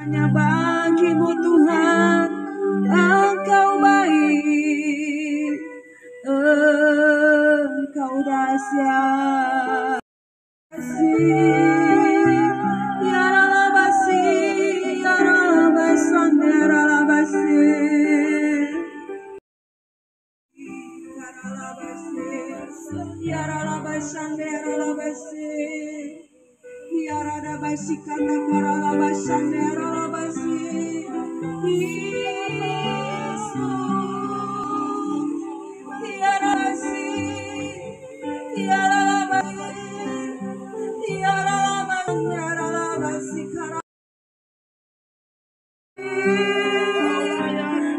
hanya bagimu Tuhan, Engkau baik, Engkau dahsyat. Ya Rabasi, Ya Rabasan, Ya Rabasi, Ya Rabasan, Ya Rabasi, Ya Rabasi, kata Rabasan, Ya Rabasi, Yesus, Ya Rabasi, Ya Rabasi, Ya Rabasi, Ya Rabasi,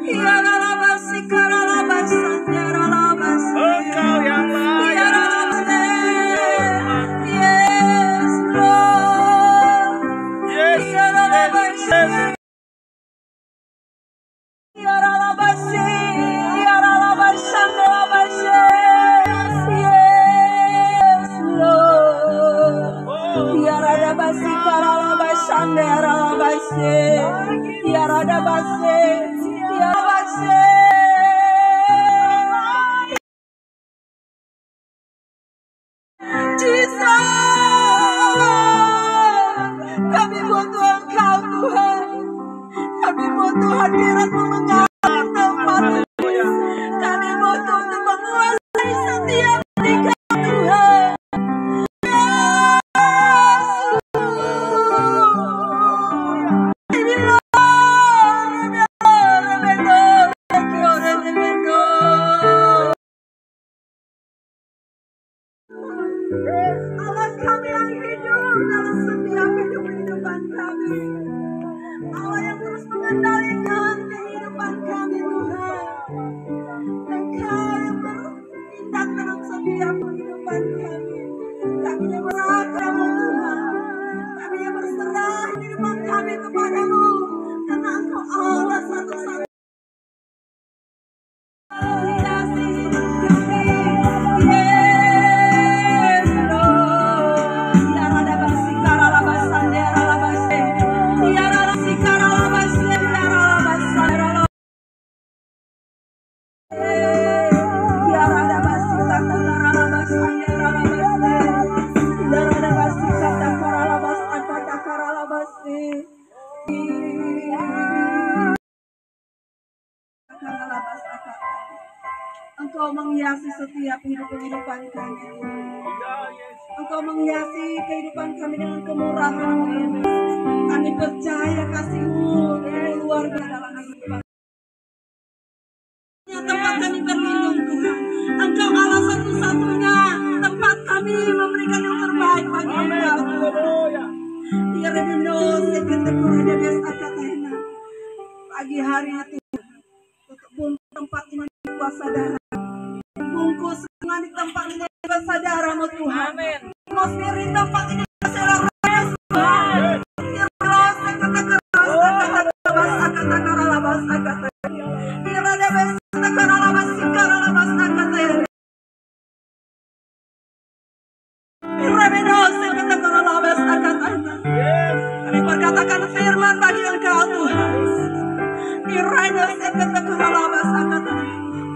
Ya Rabasi, Karabasan, Ya Rabasi, Engkau yang Ya layak. Rabasi, yes Lord, Yes, Ya Rabasi, yes. Ya Rabasi, Ya Rabasan, Ya Rabasi, yes Lord, Ya Rabasi, Karabasan, Ya Rabasi, Ya Rabasi, Ya Rabasi. Jesus, kami butuh Engkau Tuhan, kami butuh hadirat-Mu mengangkat tempat ini. Kami butuh untuk menguasai setiap tingkah Tuhan. Allah kami yang hidup dalam setiap kehidupan kami. Allah yang terus mengendalikan kehidupan kami Tuhan. Engkau yang bertindak dalam setiap kehidupan kami. Kami yang beragam Tuhan. Kami yang berserah kehidupan kami kepadamu. Karena Engkau Allah satu-satunya. Engkau menghiasi setiap kehidupan kami. Engkau menghiasi kehidupan kami dengan kemurahan-Mu. Kami percaya kasih-Mu luar biasa dalam kehidupan. Tempat kami berlindung Tuhan. Engkau Allah satu-satunya tempat kami memberikan yang terbaik bagi Engkau. Pagi hari itu untuk tempat ini kuasa darah. Bungkus dengan di tempat ini kuasa darah-Mu Tuhan. Atmosfer di tempat ini kuasa darah-Mu Tuhan. Kami perkatakan firman bagi Engkau Tuhan.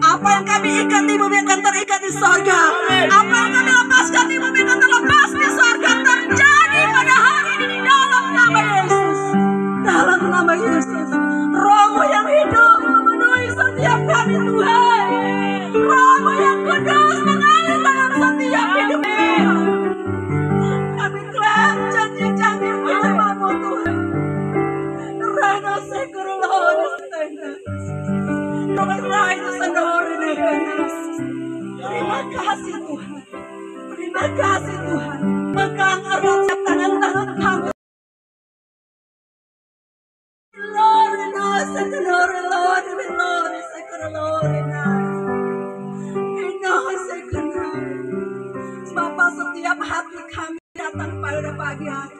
Apa yang kami ikat di bumi akan terikat di sorga. Apa yang kami lepaskan di bumi akan terlepas di sorga. Terjadi pada hari ini di dalam nama Yesus. Dalam nama Yesus. Roh-Mu yang hidup memenuhi setiap kami Tuhan. Roh-Mu yang kudus mengalir dalam setiap hidup kami. Kami klaim janji-janji firman-Mu Tuhan. Rana sekurullah terima kasih Tuhan. Terima kasih Tuhan. Pegang erat tangan-tangan kami. Lord, Bapa, setiap hati kami datang pada pagi hari.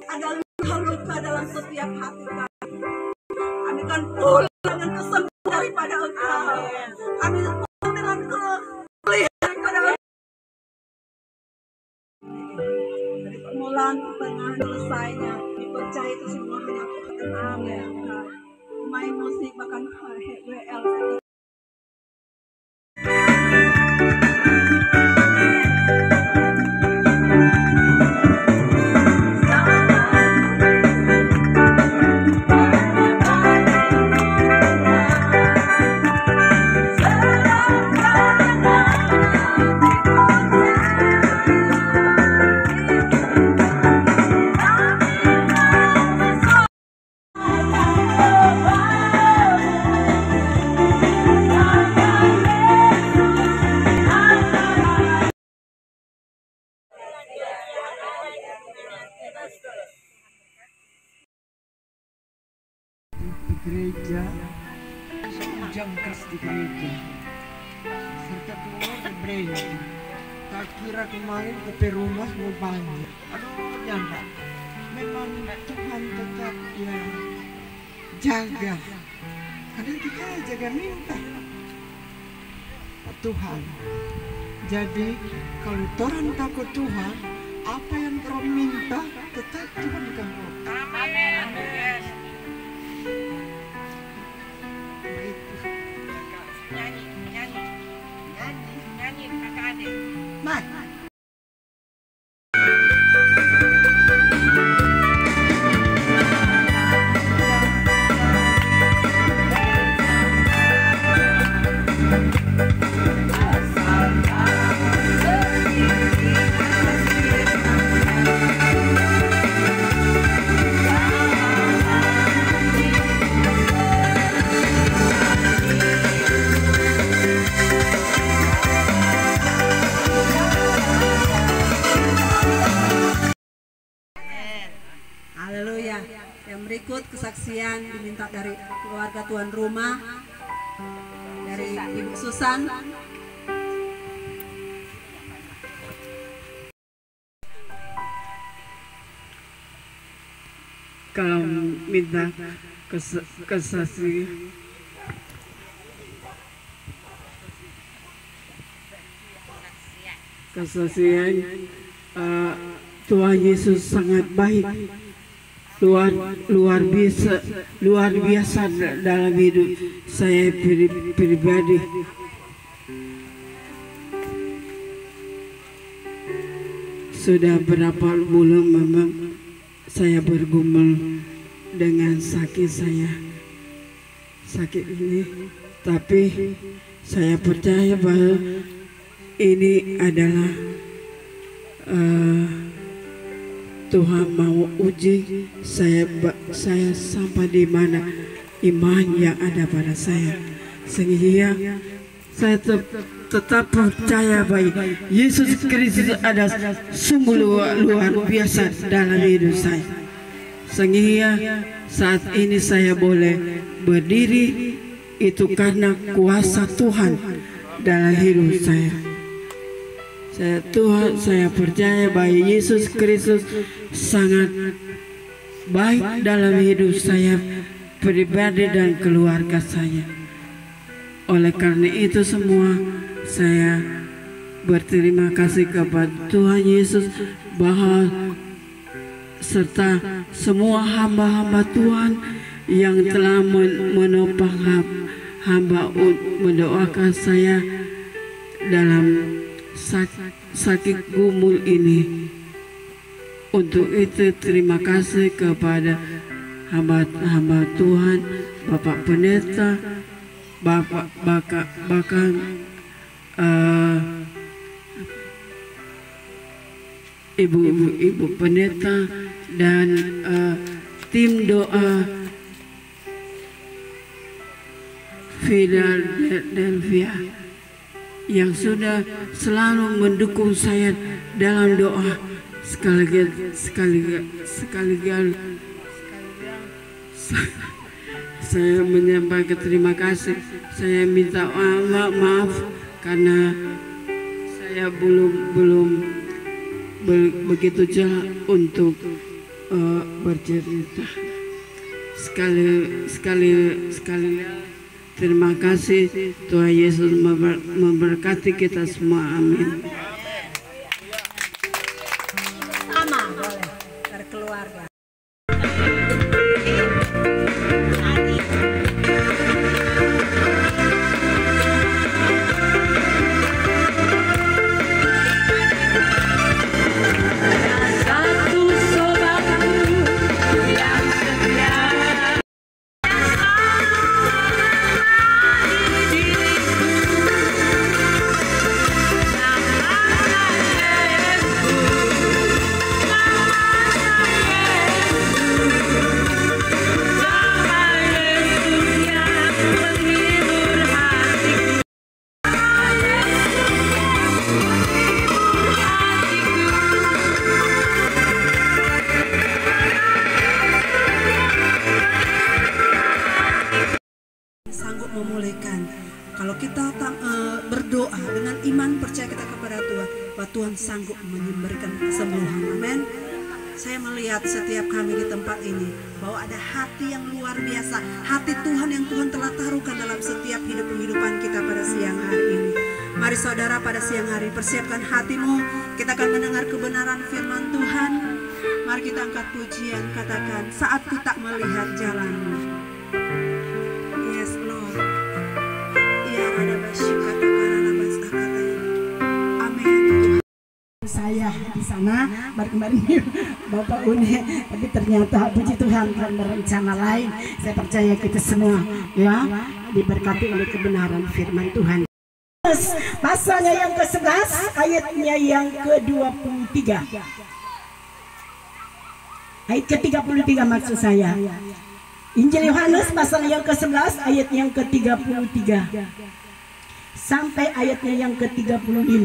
Ada luka-luka dalam setiap hati kami. Kami kan pulang dengan kesembuhan daripada Engkau. Kami pulang dengan kemuliaan daripada Engkau. Dari permulaan pertengahan selesainya, dipercaya itu semua Amin. Main musik bahkan WL. Gereja, jam keras di gereja, serta keluar ke gereja. Tak kira kemarin ke rumah mau banyak. Aduh ternyata memang Tuhan tetap yang jaga. Kadang kita jaga minta Tuhan. Jadi kalau Tuhan takut Tuhan, apa yang kau minta tetap Tuhan kabul. Amin. Nyanyi kakak adik. Mai. Haleluya. Yang berikut kesaksian diminta dari keluarga tuan rumah, dari Ibu Susan. Kalau minta kesaksian, Tuhan Yesus sangat baik, luar biasa dalam hidup saya pribadi. Sudah berapa bulan memang saya bergumul dengan sakit ini, tapi saya percaya bahwa ini adalah Tuhan mau uji saya sampai di mana iman yang ada pada saya, sehingga saya tetap percaya bahwa Yesus Kristus ada sungguh luar biasa dalam hidup saya, sehingga saat ini saya boleh berdiri itu karena kuasa Tuhan dalam hidup saya. Saya percaya bahwa Yesus Kristus sangat baik dalam hidup saya pribadi dan keluarga saya. Oleh karena itu semua saya berterima kasih kepada Tuhan Yesus bahwa serta semua hamba-hamba Tuhan yang telah menopang hamba mendoakan saya dalam sakit gumul ini. Untuk itu terima kasih kepada hamba Tuhan, Bapak Pendeta, bahkan ibu pendeta dan tim doa Philadelphia yang sudah selalu mendukung saya dalam doa. Sekaligus saya menyampaikan terima kasih. Saya minta maaf karena saya belum begitu jelas untuk bercerita. Sekali terima kasih. Tuhan Yesus memberkati kita semua. Amin. Sama boleh dari keluarga. memulihkan. Kalau kita berdoa dengan iman, percaya kita kepada Tuhan, bahwa Tuhan sanggup memberikan kesembuhan. Amin. Saya melihat setiap kami di tempat ini bahwa ada hati yang luar biasa, hati Tuhan yang Tuhan telah taruhkan dalam setiap kehidupan kita pada siang hari ini. Mari saudara, pada siang hari persiapkan hatimu, kita akan mendengar kebenaran firman Tuhan. Mari kita angkat pujian, katakan, saat ku tak melihat jalanmu. Yes Lord. Ya ada basyuk kata-kata kata. Amin. Saya di sana kemarin Bapak Une, tapi ternyata puji Tuhan Tuhan berencana lain. Saya percaya kita semua ya diberkati oleh kebenaran firman Tuhan. Pasalnya yang ke-11 ayatnya yang ke-23. Ayat ke-33 maksud saya. Injil Yohanes pasal yang ke-11 ayat yang ke-33 sampai ayatnya yang ke-35.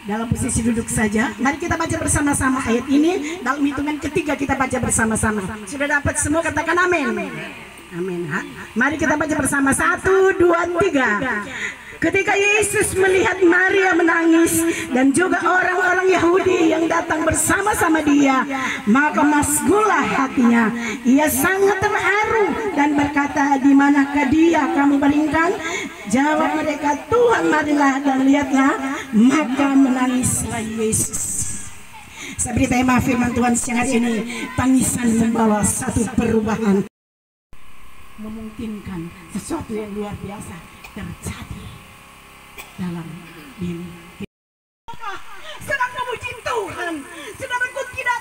Dalam posisi duduk saja, mari kita baca bersama-sama ayat ini. Dalam hitungan ketiga kita baca bersama-sama. Sudah dapat semua, katakan amin. Amin. Mari kita baca bersama, 1, 2, 3. Ketika Yesus melihat Maria menangis dan juga orang-orang Yahudi yang datang bersama-sama dia, maka masgullah hatinya. Ia sangat terharu dan berkata, di manakah dia kamu baringkan? Jawab mereka, Tuhan, marilah dan lihatlah. Maka menangislah Yesus. Saya beri tema firman Tuhan siang hari ini, tangisan membawa satu perubahan, memungkinkan sesuatu yang luar biasa terjadi dalam diri kita. Sedang memuji Tuhan, sedangkan tidak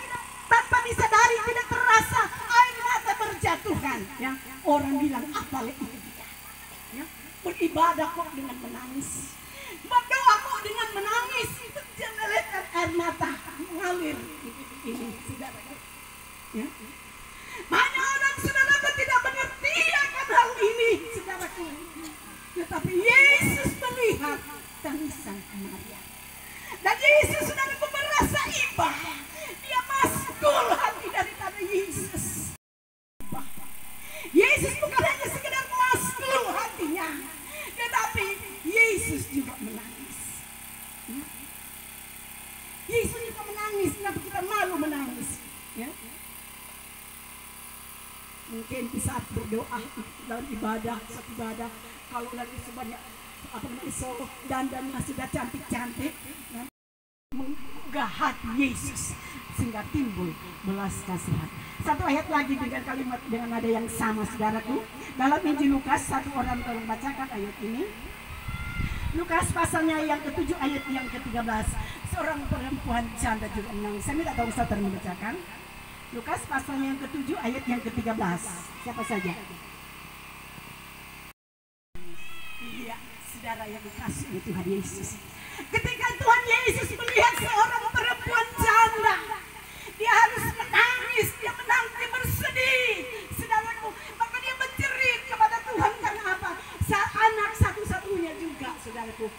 tanpa disadari, tidak terasa air mata berjatuhan. Ya, orang bilang apa itu dia? Ya, beribadah kok dengan menangis, berdoa kok dengan menangis, itu jangan lihat air mata mengalir. Ini saudara. Ya. Banyak orang saudaraku tidak mengerti akan hal ini, saudaraku. Tetapi Yesus melihat tangisan Maria. Dan Yesus saudaraku merasa iba. Dia masgul hati daripada Yesus. Yesus bukan hanya sekedar masgul hatinya, tetapi Yesus juga menangis. Ya. Yesus juga menangis. Kenapa kita malu menangis? Ya. Mungkin di saat berdoa dalam ibadah, saat ibadah, kalau lagi sebanyak solo dan sudah cantik-cantik, ya, menggugah hati Yesus sehingga timbul belas kasihan. Satu ayat lagi dengan kalimat dengan nada yang sama, saudaraku, dalam Injil Lukas. Satu orang tolong bacakan ayat ini. Lukas pasalnya yang ke-7 ayat yang ke-13. Seorang perempuan janda juga menangis. Saya minta tolong saudara membacakan Lukas pasalnya yang ke-7 ayat yang ke-13. Siapa saja? Iya, saudara yang dikasih oleh Tuhan Yesus. Ketika Tuhan Yesus melihat seorang perempuan janda, dia harus menangis, dia menangis, dia bersedih, saudaraku. Maka dia menjerit kepada Tuhan karena apa? Anak satu-satunya juga, saudaraku.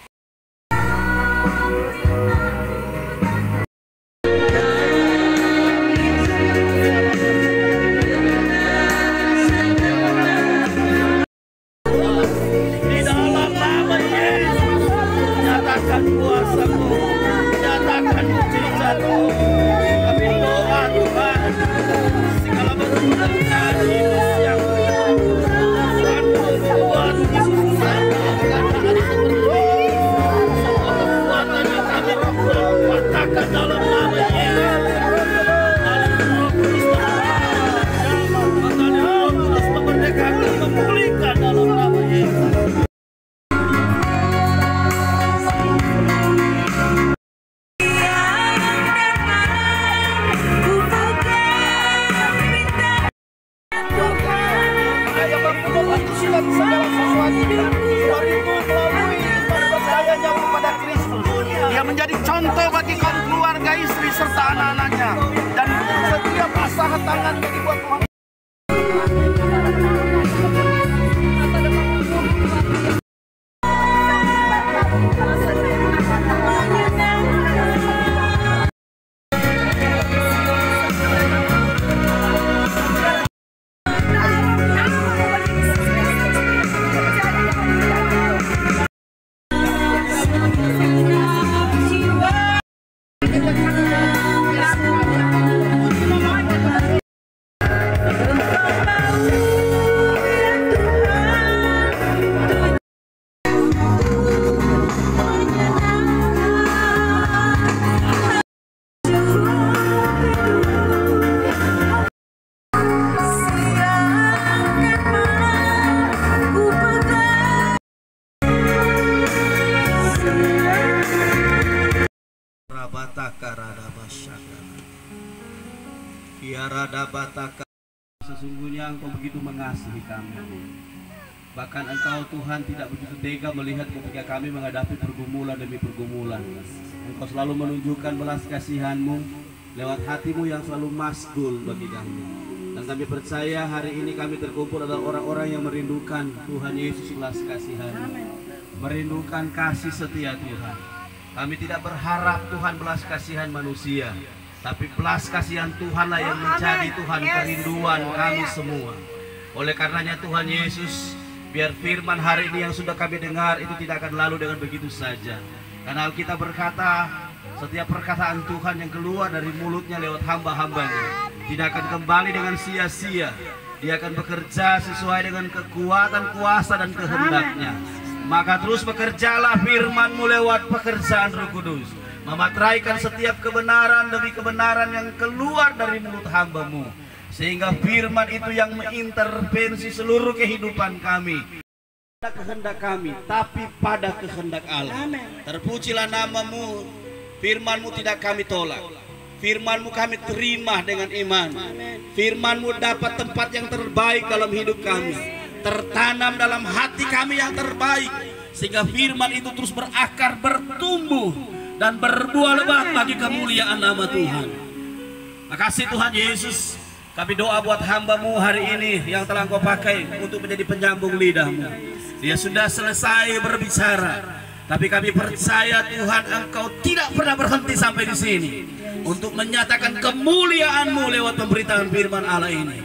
Sesungguhnya Engkau begitu mengasihi kami. Bahkan Engkau Tuhan tidak begitu tega melihat ketika kami menghadapi pergumulan demi pergumulan. Engkau selalu menunjukkan belas kasihan-Mu lewat hati-Mu yang selalu masgul bagi kami. Dan kami percaya hari ini kami terkumpul adalah orang-orang yang merindukan Tuhan Yesus belas kasihan-Mu, merindukan kasih setia Tuhan. Kami tidak berharap Tuhan belas kasihan manusia, tapi belas kasihan Tuhanlah yang menjadi Tuhan kerinduan kami semua. Oleh karenanya Tuhan Yesus, biar firman hari ini yang sudah kami dengar itu tidak akan lalu dengan begitu saja. Karena Alkitab berkata, setiap perkataan Tuhan yang keluar dari mulutnya lewat hamba-hambanya tidak akan kembali dengan sia-sia. Dia akan bekerja sesuai dengan kekuatan, kuasa, dan kehendaknya. Maka terus bekerjalah firman-Mu lewat pekerjaan Roh Kudus, memateraikan setiap kebenaran demi kebenaran yang keluar dari mulut hamba-Mu, sehingga firman itu yang mengintervensi seluruh kehidupan kami, pada kehendak kami, tapi pada kehendak Allah. Terpujilah nama-Mu. Firman-Mu tidak kami tolak, firman-Mu kami terima dengan iman. Firman-Mu dapat tempat yang terbaik dalam hidup kami, tertanam dalam hati kami yang terbaik, sehingga firman itu terus berakar, bertumbuh, dan berbuah lebat bagi kemuliaan nama Tuhan. Makasih Tuhan Yesus. Kami doa buat hamba-Mu hari ini yang telah Engkau pakai untuk menjadi penyambung lidah-Mu. Dia sudah selesai berbicara, tapi kami percaya Tuhan Engkau tidak pernah berhenti sampai di sini untuk menyatakan kemuliaan-Mu lewat pemberitaan firman Allah ini.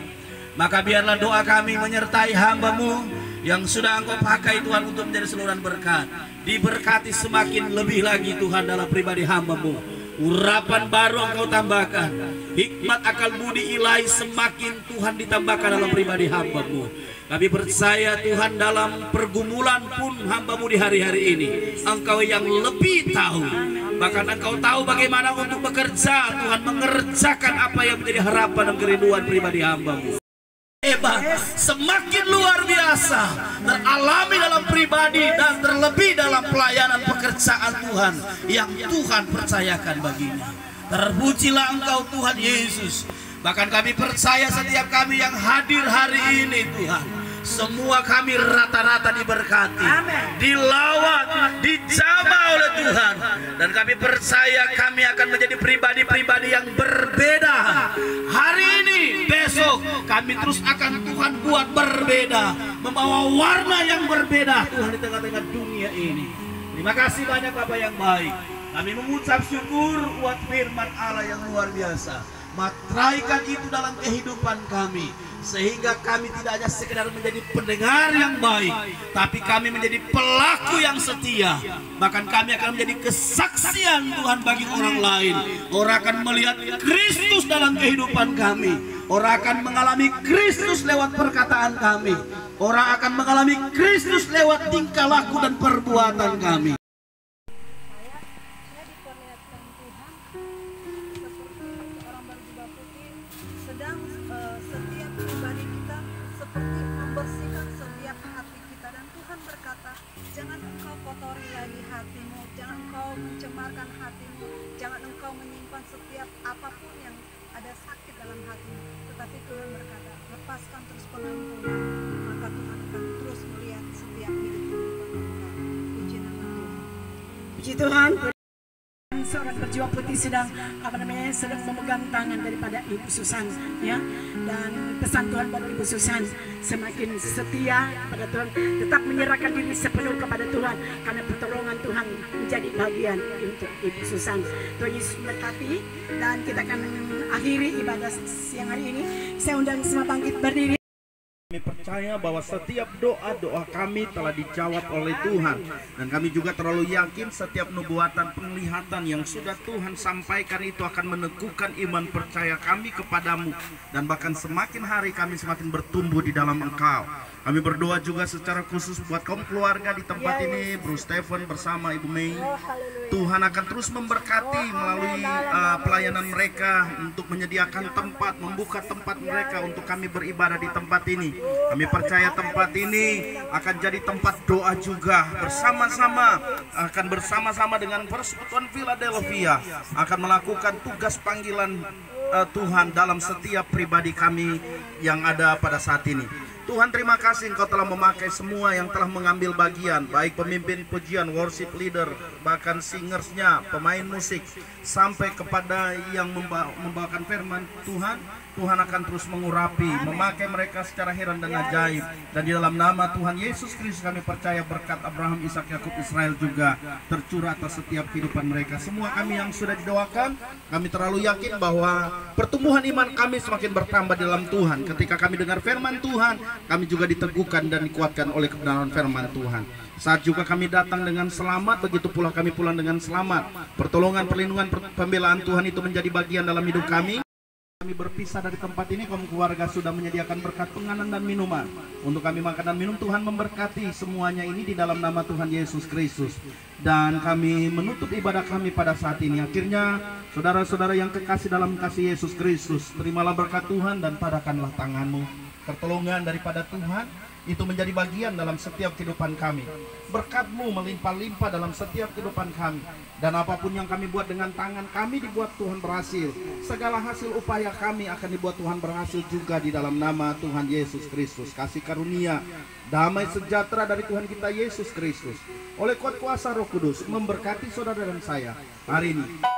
Maka biarlah doa kami menyertai hamba-Mu yang sudah Engkau pakai Tuhan untuk menjadi saluran berkat. Diberkati semakin lebih lagi Tuhan dalam pribadi hamba-Mu. Urapan baru Engkau tambahkan, hikmat akal budi ilahi semakin Tuhan ditambahkan dalam pribadi hamba-Mu. Kami percaya Tuhan dalam pergumulan pun hamba-Mu di hari-hari ini Engkau yang lebih tahu. Bahkan Engkau tahu bagaimana untuk bekerja Tuhan, mengerjakan apa yang menjadi harapan dan kerinduan pribadi hamba-Mu. Hebat, semakin luar biasa teralami dalam pribadi dan terlebih dalam pelayanan pekerjaan Tuhan yang Tuhan percayakan baginya. Terpujilah Engkau Tuhan Yesus. Bahkan kami percaya setiap kami yang hadir hari ini Tuhan, semua kami rata-rata diberkati, dilawat, dijamah oleh Tuhan. Dan kami percaya kami akan menjadi pribadi-pribadi yang berbeda. Hari ini, besok, kami terus akan Tuhan buat berbeda, membawa warna yang berbeda Tuhan di tengah-tengah dunia ini. Terima kasih banyak Bapak yang baik. Kami mengucap syukur buat firman Allah yang luar biasa. Materaikan itu dalam kehidupan kami, sehingga kami tidak hanya sekedar menjadi pendengar yang baik, tapi kami menjadi pelaku yang setia. Bahkan kami akan menjadi kesaksian Tuhan bagi orang lain. Orang akan melihat Kristus dalam kehidupan kami. Orang akan mengalami Kristus lewat perkataan kami. Orang akan mengalami Kristus lewat tingkah laku dan perbuatan kami. Setiap pribadi kita seperti membersihkan setiap hati kita, dan Tuhan berkata, jangan engkau kotori lagi hatimu, jangan engkau mencemarkan hatimu, jangan engkau menyimpan setiap apapun yang ada sakit dalam hatimu. Tetapi Tuhan berkata, lepaskan terus pengampunan, maka Tuhan akan terus melihat setiap hidup engkau. Puji nama Tuhan. Puji Tuhan. Seorang berjiwa putih sedang sedang memegang tangan daripada Ibu Susan, ya. Dan pesan Tuhan buat Ibu Susan, semakin setia pada Tuhan, tetap menyerahkan diri sepenuh kepada Tuhan, karena pertolongan Tuhan menjadi bagian untuk Ibu Susan. Tuhan Yesus memberkati, dan kita akan akhiri ibadah siang hari ini. Saya undang semua bangkit berdiri. Kami kami percaya bahwa setiap doa-doa kami telah dijawab oleh Tuhan. Dan kami juga terlalu yakin setiap nubuatan penglihatan yang sudah Tuhan sampaikan itu akan meneguhkan iman percaya kami kepadamu. Dan bahkan semakin hari kami semakin bertumbuh di dalam Engkau. Kami berdoa juga secara khusus buat kaum keluarga di tempat ini, Bro Stephen bersama Ibu Mei. Tuhan akan terus memberkati melalui pelayanan mereka untuk menyediakan tempat, membuka tempat mereka untuk kami beribadah di tempat ini. Kami percaya tempat ini akan jadi tempat doa juga. Bersama-sama dengan Persekutuan Philadelphia akan melakukan tugas panggilan Tuhan dalam setiap pribadi kami yang ada pada saat ini. Tuhan, terima kasih Engkau telah memakai semua yang telah mengambil bagian, baik pemimpin pujian, worship leader, bahkan singersnya, pemain musik, sampai kepada yang membawakan firman Tuhan. Tuhan akan terus mengurapi, memakai mereka secara heran dan ajaib. Dan di dalam nama Tuhan Yesus Kristus kami percaya berkat Abraham, Ishak, Yakub, Israel juga tercurah atas setiap kehidupan mereka. Semua kami yang sudah didoakan, kami terlalu yakin bahwa pertumbuhan iman kami semakin bertambah di dalam Tuhan. Ketika kami dengar firman Tuhan, kami juga diteguhkan dan dikuatkan oleh kebenaran firman Tuhan. Saat juga kami datang dengan selamat, begitu pula kami pulang dengan selamat. Pertolongan, perlindungan, pembelaan Tuhan itu menjadi bagian dalam hidup kami. Kami berpisah dari tempat ini, kaum keluarga sudah menyediakan berkat penganan dan minuman. Untuk kami makan dan minum, Tuhan memberkati semuanya ini di dalam nama Tuhan Yesus Kristus. Dan kami menutup ibadah kami pada saat ini. Akhirnya, saudara-saudara yang kekasih dalam kasih Yesus Kristus, terimalah berkat Tuhan dan padakanlah tanganmu. Pertolongan daripada Tuhan itu menjadi bagian dalam setiap kehidupan kami. Berkat-Mu melimpah-limpah dalam setiap kehidupan kami. Dan apapun yang kami buat dengan tangan kami dibuat Tuhan berhasil. Segala hasil upaya kami akan dibuat Tuhan berhasil juga di dalam nama Tuhan Yesus Kristus. Kasih karunia, damai sejahtera dari Tuhan kita Yesus Kristus oleh kuat kuasa Roh Kudus memberkati saudara dan saya hari ini.